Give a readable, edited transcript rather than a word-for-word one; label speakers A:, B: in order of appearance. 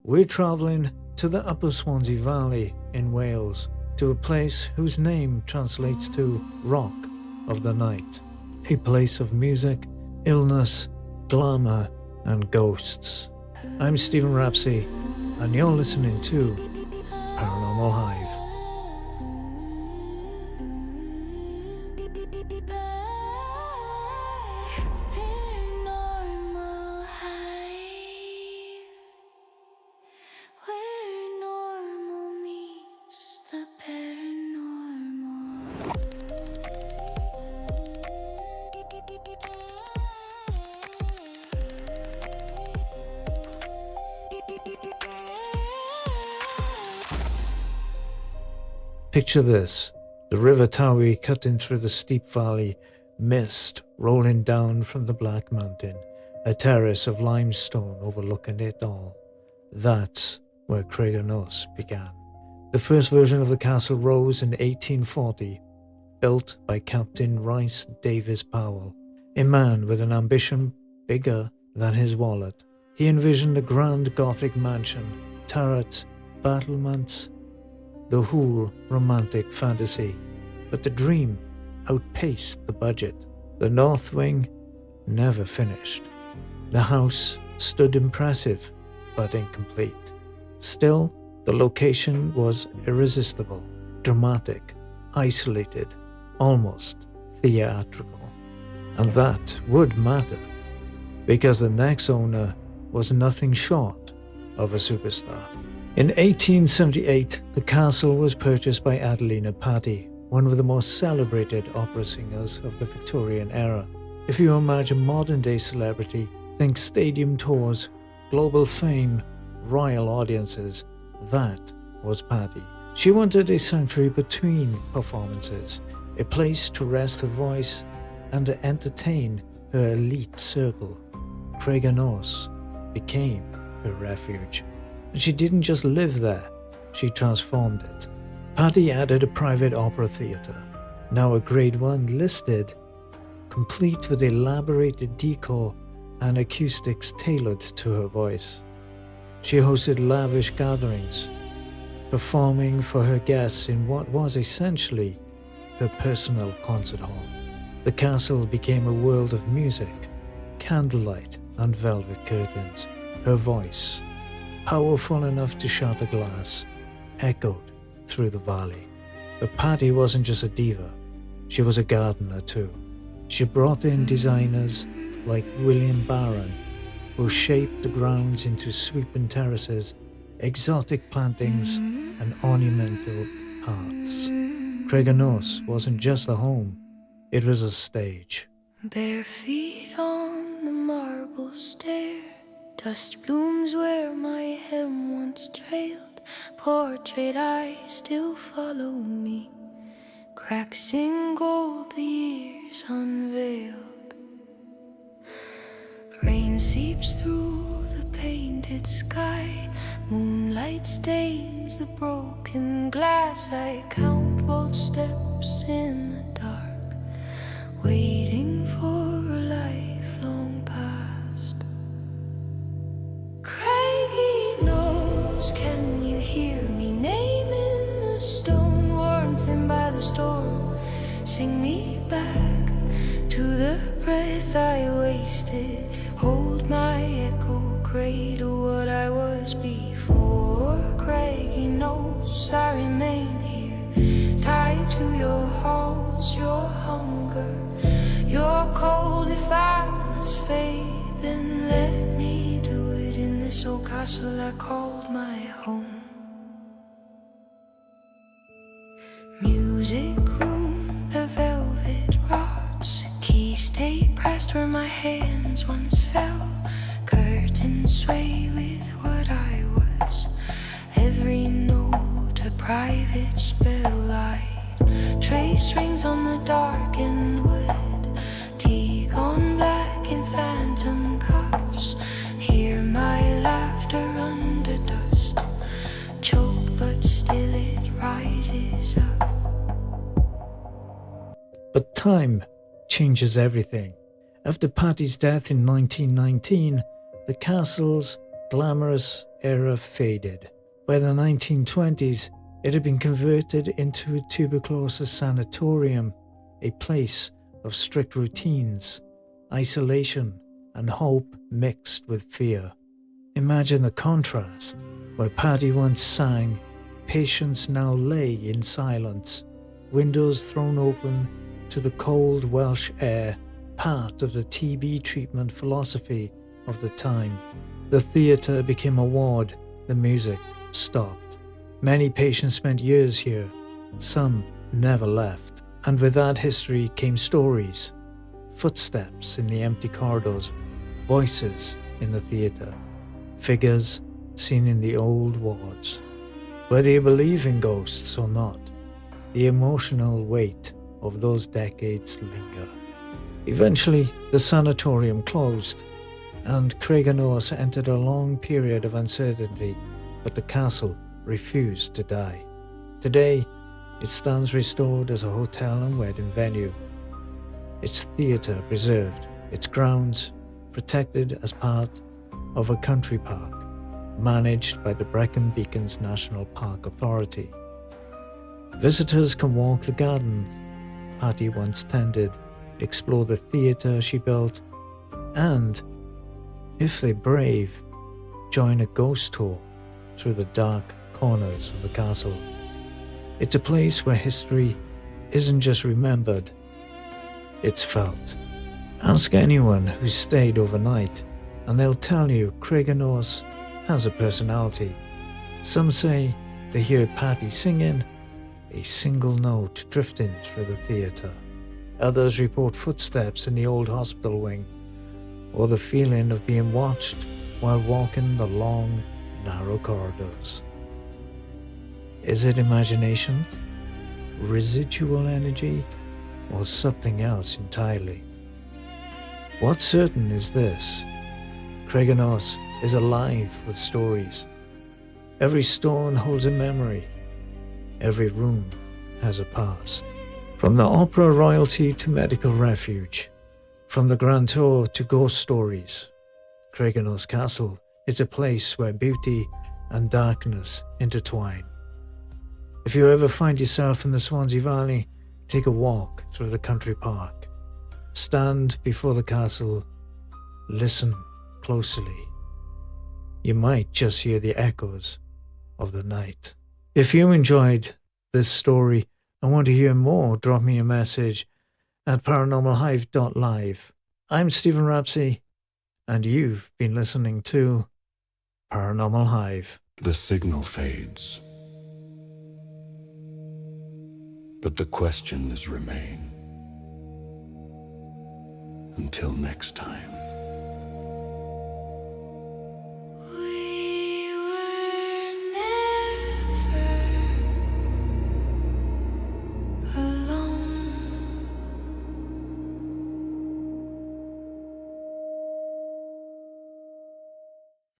A: we're travelling to the Upper Swansea Valley in Wales, to a place whose name translates to Rock of the Night, a place of music, illness, glamour, and ghosts. I'm Stephen Rapsey, and you're listening to Paranormal Hive. Picture this, the River Towie cutting through the steep valley, mist rolling down from the Black Mountain, a terrace of limestone overlooking it all. That's where Craig-y-Nos began. The first version of the castle rose in 1840, built by Captain Rice Davis Powell, a man with an ambition bigger than his wallet. He envisioned a grand Gothic mansion, turrets, battlements, the whole romantic fantasy, but the dream outpaced the budget. The north wing never finished. The house stood impressive, but incomplete. Still, the location was irresistible, dramatic, isolated, almost theatrical. And that would matter, because the next owner was nothing short of a superstar. In 1878, the castle was purchased by Adelina Patti, one of the most celebrated opera singers of the Victorian era. If you imagine modern-day celebrity, think stadium tours, global fame, royal audiences. That was Patti. She wanted a sanctuary between performances, a place to rest her voice and to entertain her elite circle. Craig-y-Nos became her refuge. And she didn't just live there, she transformed it. Patti added a private opera theatre, now a Grade 1 listed, complete with elaborated decor and acoustics tailored to her voice. She hosted lavish gatherings, performing for her guests in what was essentially her personal concert hall. The castle became a world of music, candlelight and velvet curtains. Her voice, powerful enough to shatter glass, echoed through the valley. But Patti wasn't just a diva, she was a gardener too. She brought in designers like William Barron, who shaped the grounds into sweeping terraces, exotic plantings, and ornamental paths. Craig-y-Nos wasn't just a home, it was a stage.
B: Bare feet on the marble stair, dust blooms where my hem once trailed, portrait eyes still follow me, cracks in gold the years unveiled. Rain seeps through the painted sky, moonlight stains the broken glass. I count both steps in the dark, waiting for a lifelong past. Craig-y-Nos, can you hear me naming the stone, warm thin by the storm? Sing me back to the breath I wasted. Hold my echo, cradle what I was before. Craig-y-Nos, I remain here, tied to your halls, your hunger, your cold. If I must fade, then let me do it in this old castle I called my home. Music room, the velvet rods, keys stay pressed where my hands once fell. Curtains sway with what I was, every note a private spell light. Trace rings on the darkened wood, teak on black in phantom cups. Hear my laughter under dust, choke but still it rises up.
A: But time changes everything. After Patti's death in 1919, the castle's glamorous era faded. By the 1920s, it had been converted into a tuberculosis sanatorium, a place of strict routines, isolation, and hope mixed with fear. Imagine the contrast. Where Patti once sang, patients now lay in silence, windows thrown open to the cold Welsh air, part of the TB treatment philosophy of the time. The theatre became a ward, the music stopped. Many patients spent years here, some never left, and with that history came stories, footsteps in the empty corridors, voices in the theatre, figures seen in the old wards. Whether you believe in ghosts or not, the emotional weight of those decades linger. Eventually, the sanatorium closed, and Craig-y-Nos entered a long period of uncertainty, but the castle refused to die. Today, it stands restored as a hotel and wedding venue. Its theatre preserved, its grounds protected as part of a country park, managed by the Brecon Beacons National Park Authority. Visitors can walk the gardens Patti once tended, explore the theatre she built, and, if they're brave, join a ghost tour through the dark corners of the castle. It's a place where history isn't just remembered, it's felt. Ask anyone who's stayed overnight, and they'll tell you Craig-y-Nos has a personality. Some say they hear Patti singing, a single note drifting through the theatre. Others report footsteps in the old hospital wing, or the feeling of being watched while walking the long, narrow corridors. Is it imagination, residual energy, or something else entirely? What's certain is this: Craig-y-Nos is alive with stories. Every stone holds a memory. Every room has a past. From the opera royalty to medical refuge, from the grand tour to ghost stories, Craig-y-Nos Castle is a place where beauty and darkness intertwine. If you ever find yourself in the Swansea Valley, take a walk through the country park. Stand before the castle, listen closely. You might just hear the echoes of the night. If you enjoyed this story and want to hear more, drop me a message at paranormalhive.live. I'm Stephen Rapsey, and you've been listening to Paranormal Hive.
C: The signal fades, but the questions remain. Until next time.